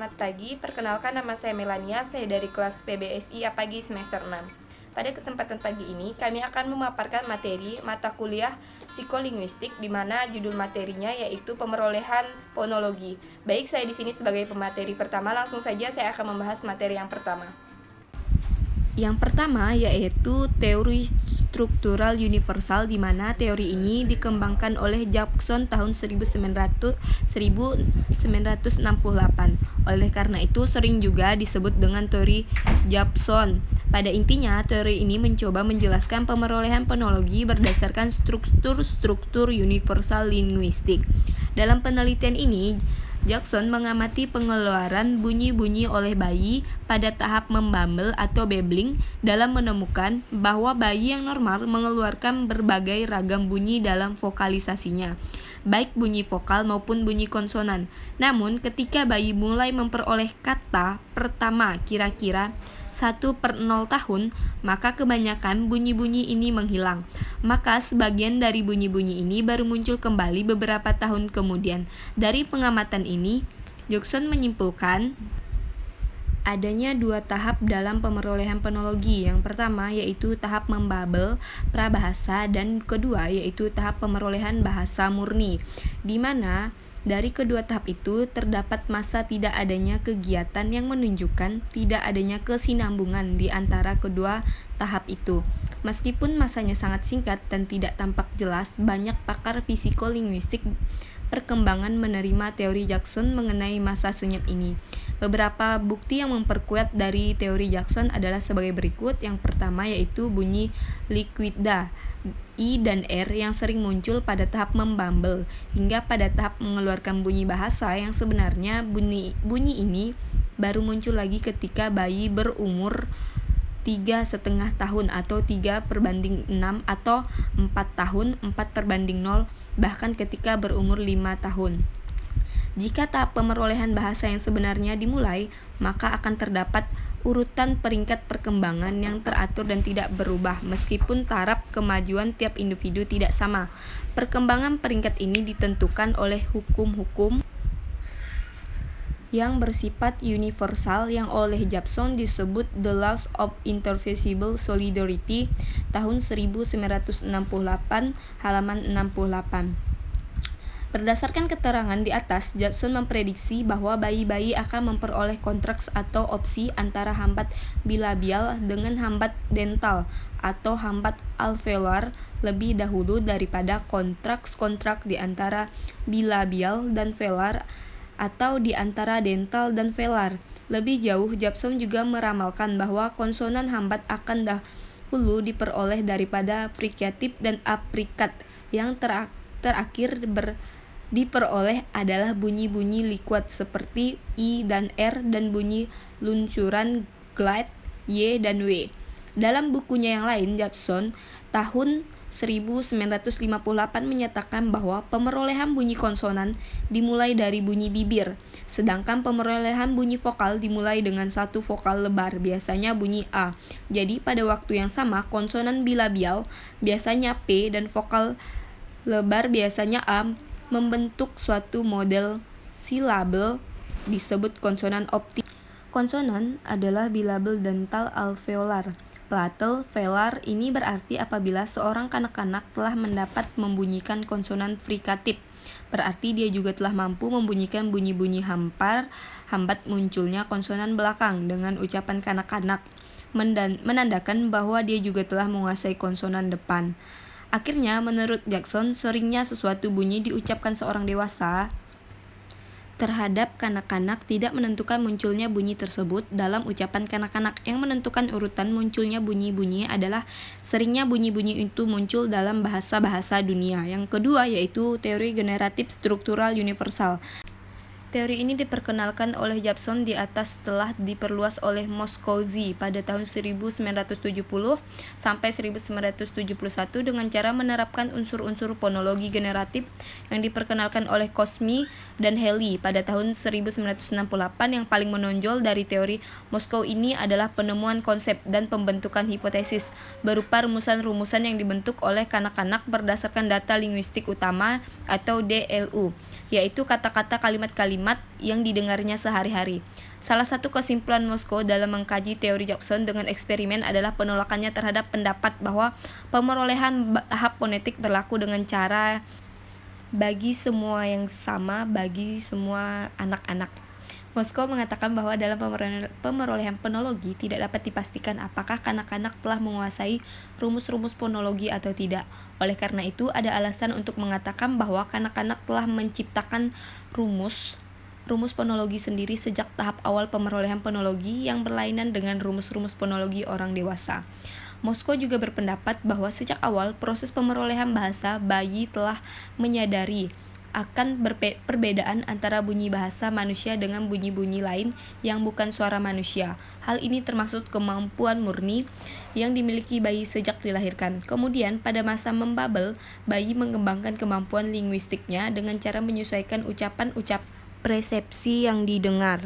Selamat pagi, perkenalkan nama saya Melania, saya dari kelas PBSI Apagi semester 6. Pada kesempatan pagi ini, kami akan memaparkan materi mata kuliah psikolinguistik di mana judul materinya yaitu pemerolehan fonologi. Baik, saya di sini sebagai pemateri pertama, langsung saja saya akan membahas materi yang pertama. Yang pertama yaitu teori struktural universal, di mana teori ini dikembangkan oleh Jackson tahun 1968. Oleh karena itu sering juga disebut dengan teori Jobson. Pada intinya, teori ini mencoba menjelaskan pemerolehan fonologi berdasarkan struktur-struktur universal linguistik. Dalam penelitian ini, Jackson mengamati pengeluaran bunyi-bunyi oleh bayi pada tahap membamel atau babbling dalam menemukan bahwa bayi yang normal mengeluarkan berbagai ragam bunyi dalam vokalisasinya, baik bunyi vokal maupun bunyi konsonan. Namun, ketika bayi mulai memperoleh kata pertama kira-kira 1/0 tahun, maka kebanyakan bunyi-bunyi ini menghilang. Maka sebagian dari bunyi-bunyi ini baru muncul kembali beberapa tahun kemudian. Dari pengamatan ini, Jackson menyimpulkan adanya 2 tahap dalam pemerolehan fonologi. Yang pertama yaitu tahap membabel prabahasa dan kedua yaitu tahap pemerolehan bahasa murni, di mana dari kedua tahap itu terdapat masa tidak adanya kegiatan yang menunjukkan tidak adanya kesinambungan di antara kedua tahap itu. Meskipun masanya sangat singkat dan tidak tampak jelas, banyak pakar fisikolinguistik perkembangan menerima teori Jackson mengenai masa senyap ini. Beberapa bukti yang memperkuat dari teori Jackson adalah sebagai berikut. Yang pertama yaitu bunyi liquida I dan R yang sering muncul pada tahap membamel hingga pada tahap mengeluarkan bunyi bahasa, yang sebenarnya bunyi ini baru muncul lagi ketika bayi berumur 3,5 tahun atau 3/6 atau 4 tahun 4/0, bahkan ketika berumur 5 tahun. Jika tahap pemerolehan bahasa yang sebenarnya dimulai, maka akan terdapat urutan peringkat perkembangan yang teratur dan tidak berubah meskipun taraf kemajuan tiap individu tidak sama. Perkembangan peringkat ini ditentukan oleh hukum-hukum yang bersifat universal yang oleh Jackson disebut The Laws of Irreversible Solidarity tahun 1968 halaman 68. Berdasarkan keterangan di atas, Jackson memprediksi bahwa bayi-bayi akan memperoleh kontraks atau opsi antara hambat bilabial dengan hambat dental atau hambat alveolar lebih dahulu daripada kontraks di antara bilabial dan velar atau di antara dental dan velar. Lebih jauh, Jackson juga meramalkan bahwa konsonan hambat akan dahulu diperoleh daripada frikatif dan aprikat. Yang terakhir diperoleh adalah bunyi-bunyi liquid seperti I dan R dan bunyi luncuran glide Y dan W. Dalam bukunya yang lain, Jackson tahun 1958 menyatakan bahwa pemerolehan bunyi konsonan dimulai dari bunyi bibir, sedangkan pemerolehan bunyi vokal dimulai dengan satu vokal lebar, biasanya bunyi A. Jadi pada waktu yang sama, konsonan bilabial biasanya P dan vokal lebar biasanya A membentuk suatu model silabel disebut konsonan optik. Konsonan adalah bilabel dental alveolar. Platel velar ini berarti apabila seorang kanak-kanak telah mendapat membunyikan konsonan frikatif, berarti dia juga telah mampu membunyikan bunyi-bunyi hambat munculnya konsonan belakang. Dengan ucapan kanak-kanak menandakan bahwa dia juga telah menguasai konsonan depan. Akhirnya, menurut Jackson, seringnya sesuatu bunyi diucapkan seorang dewasa terhadap kanak-kanak tidak menentukan munculnya bunyi tersebut dalam ucapan kanak-kanak. Yang menentukan urutan munculnya bunyi-bunyi adalah seringnya bunyi-bunyi itu muncul dalam bahasa-bahasa dunia. Yang kedua yaitu teori generatif struktural universal. Teori ini diperkenalkan oleh Jackson di atas setelah diperluas oleh Moskowitz pada tahun 1970 sampai 1971 dengan cara menerapkan unsur-unsur fonologi generatif yang diperkenalkan oleh Cosmi dan Haley pada tahun 1968. Yang paling menonjol dari teori Moskow ini adalah penemuan konsep dan pembentukan hipotesis berupa rumusan-rumusan yang dibentuk oleh kanak-kanak berdasarkan data linguistik utama atau DLU, yaitu kata-kata, kalimat-kalimat kalimat yang didengarnya sehari-hari. Salah satu kesimpulan Moskow dalam mengkaji teori Jobson dengan eksperimen adalah penolakannya terhadap pendapat bahwa pemerolehan tahap fonetik berlaku dengan cara bagi semua yang sama bagi semua anak-anak. Moskow mengatakan bahwa dalam pemerolehan fonologi tidak dapat dipastikan apakah kanak-kanak telah menguasai rumus-rumus fonologi atau tidak. Oleh karena itu, ada alasan untuk mengatakan bahwa kanak-kanak telah menciptakan rumus fonologi sendiri sejak tahap awal pemerolehan fonologi yang berlainan dengan rumus-rumus fonologi orang dewasa. Moskow juga berpendapat bahwa sejak awal proses pemerolehan bahasa bayi telah menyadari akan perbedaan antara bunyi bahasa manusia dengan bunyi-bunyi lain yang bukan suara manusia. Hal ini termasuk kemampuan murni yang dimiliki bayi sejak dilahirkan. Kemudian, pada masa membabel, bayi mengembangkan kemampuan linguistiknya dengan cara menyesuaikan ucapan-ucapan persepsi yang didengar.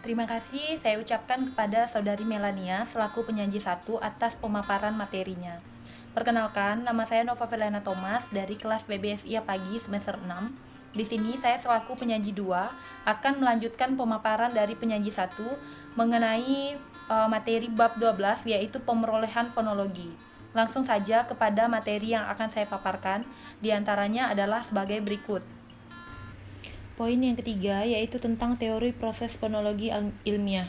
Terima kasih saya ucapkan kepada Saudari Melania selaku penyaji 1 atas pemaparan materinya. Perkenalkan, nama saya Nova Verlena Thomas dari kelas BBSI Pagi semester 6. Di sini saya selaku penyaji 2 akan melanjutkan pemaparan dari penyaji 1 mengenai materi bab 12 yaitu pemerolehan fonologi. Langsung saja kepada materi yang akan saya paparkan, diantaranya adalah sebagai berikut. Poin yang ketiga yaitu tentang teori proses fonologi ilmiah.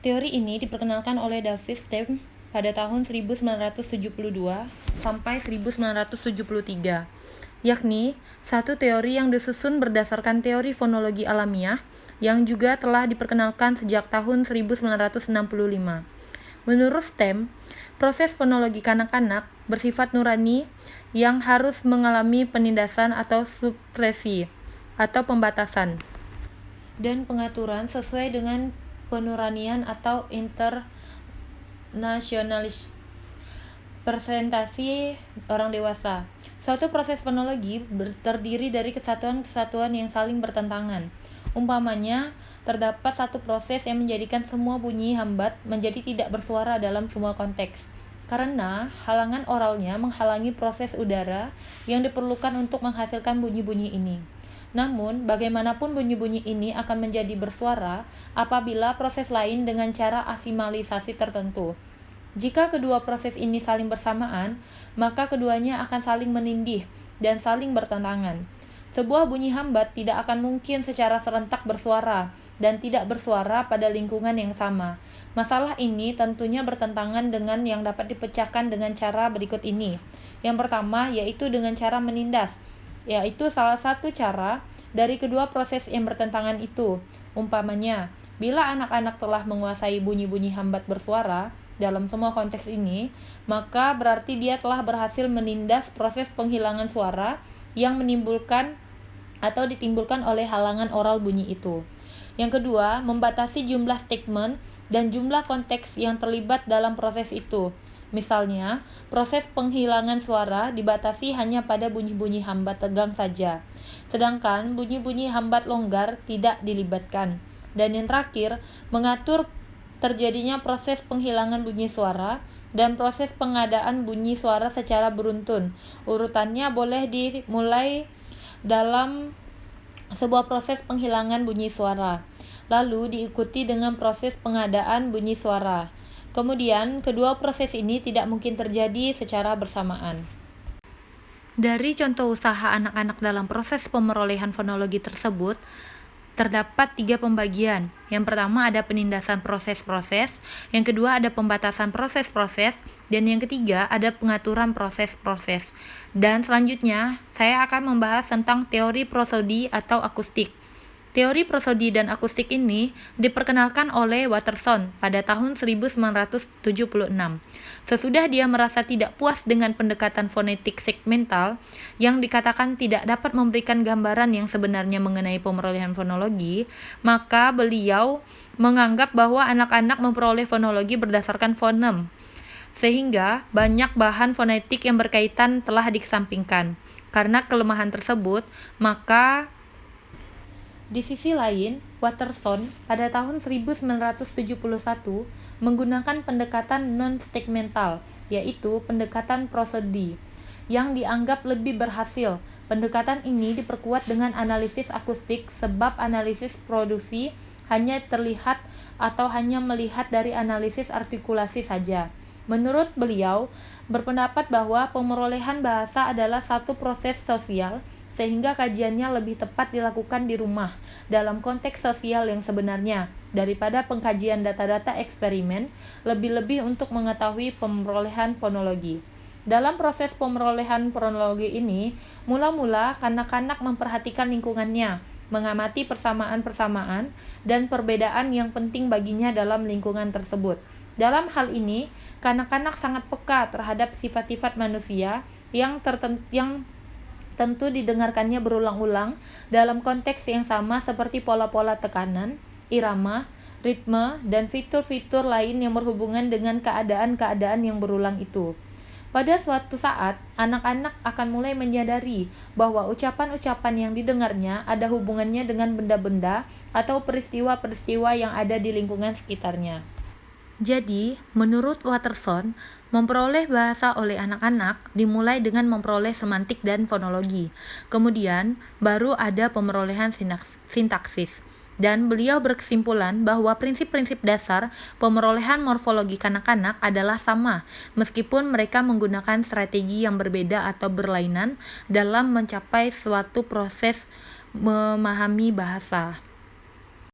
Teori ini diperkenalkan oleh David Stem pada tahun 1972 sampai 1973, yakni satu teori yang disusun berdasarkan teori fonologi alamiah yang juga telah diperkenalkan sejak tahun 1965. Menurut Stem, proses fonologi kanak-kanak bersifat nurani yang harus mengalami penindasan atau supresi atau pembatasan dan pengaturan sesuai dengan penuranian atau internasionalis presentasi orang dewasa. Suatu proses fonologi terdiri dari kesatuan-kesatuan yang saling bertentangan. Umpamanya, terdapat satu proses yang menjadikan semua bunyi hambat menjadi tidak bersuara dalam semua konteks. Karena halangan oralnya menghalangi proses udara yang diperlukan untuk menghasilkan bunyi-bunyi ini. Namun, bagaimanapun bunyi-bunyi ini akan menjadi bersuara apabila proses lain dengan cara asimalisasi tertentu. Jika kedua proses ini saling bersamaan, maka keduanya akan saling menindih dan saling bertentangan. Sebuah bunyi hambat tidak akan mungkin secara serentak bersuara dan tidak bersuara pada lingkungan yang sama. Masalah ini tentunya bertentangan dengan yang dapat dipecahkan dengan cara berikut ini. Yang pertama yaitu dengan cara menindas, yaitu salah satu cara dari kedua proses yang bertentangan itu. Umpamanya, bila anak-anak telah menguasai bunyi-bunyi hambat bersuara dalam semua konteks ini, maka berarti dia telah berhasil menindas proses penghilangan suara yang menimbulkan atau ditimbulkan oleh halangan oral bunyi itu. Yang kedua, membatasi jumlah statement dan jumlah konteks yang terlibat dalam proses itu. Misalnya, proses penghilangan suara dibatasi hanya pada bunyi-bunyi hambat tegang saja, sedangkan bunyi-bunyi hambat longgar tidak dilibatkan. Dan yang terakhir, mengatur terjadinya proses penghilangan bunyi suara dan proses pengadaan bunyi suara secara beruntun. Urutannya boleh dimulai dalam sebuah proses penghilangan bunyi suara, lalu diikuti dengan proses pengadaan bunyi suara. Kemudian, kedua proses ini tidak mungkin terjadi secara bersamaan. Dari contoh usaha anak-anak dalam proses pemerolehan fonologi tersebut, terdapat 3 pembagian. Yang pertama ada penindasan proses-proses, yang kedua ada pembatasan proses-proses, dan yang ketiga ada pengaturan proses-proses. Dan selanjutnya, saya akan membahas tentang teori prosodi atau akustik. Teori prosodi dan akustik ini diperkenalkan oleh Watterson pada tahun 1976. Sesudah dia merasa tidak puas dengan pendekatan fonetik segmental yang dikatakan tidak dapat memberikan gambaran yang sebenarnya mengenai pemerolehan fonologi, maka beliau menganggap bahwa anak-anak memperoleh fonologi berdasarkan fonem, sehingga banyak bahan fonetik yang berkaitan telah dikesampingkan. Karena kelemahan tersebut, maka di sisi lain, Watterson pada tahun 1971 menggunakan pendekatan non-segmental, yaitu pendekatan prosodi. yang dianggap lebih berhasil. Pendekatan ini diperkuat dengan analisis akustik sebab analisis produksi hanya terlihat atau hanya melihat dari analisis artikulasi saja. Menurut beliau, berpendapat bahwa pemerolehan bahasa adalah satu proses sosial sehingga kajiannya lebih tepat dilakukan di rumah dalam konteks sosial yang sebenarnya daripada pengkajian data-data eksperimen, lebih-lebih untuk mengetahui pemerolehan fonologi. Dalam proses pemerolehan fonologi ini, mula-mula kanak-kanak memperhatikan lingkungannya, mengamati persamaan-persamaan dan perbedaan yang penting baginya dalam lingkungan tersebut. Dalam hal ini, kanak-kanak sangat peka terhadap sifat-sifat manusia yang tentu didengarkannya berulang-ulang dalam konteks yang sama seperti pola-pola tekanan, irama, ritme, dan fitur-fitur lain yang berhubungan dengan keadaan-keadaan yang berulang itu. Pada suatu saat, anak-anak akan mulai menyadari bahwa ucapan-ucapan yang didengarnya ada hubungannya dengan benda-benda atau peristiwa-peristiwa yang ada di lingkungan sekitarnya. Jadi, menurut Watterson, memperoleh bahasa oleh anak-anak dimulai dengan memperoleh semantik dan fonologi. Kemudian, baru ada pemerolehan sintaksis. Dan beliau berkesimpulan bahwa prinsip-prinsip dasar pemerolehan morfologi kanak-kanak adalah sama, meskipun mereka menggunakan strategi yang berbeda atau berlainan dalam mencapai suatu proses memahami bahasa.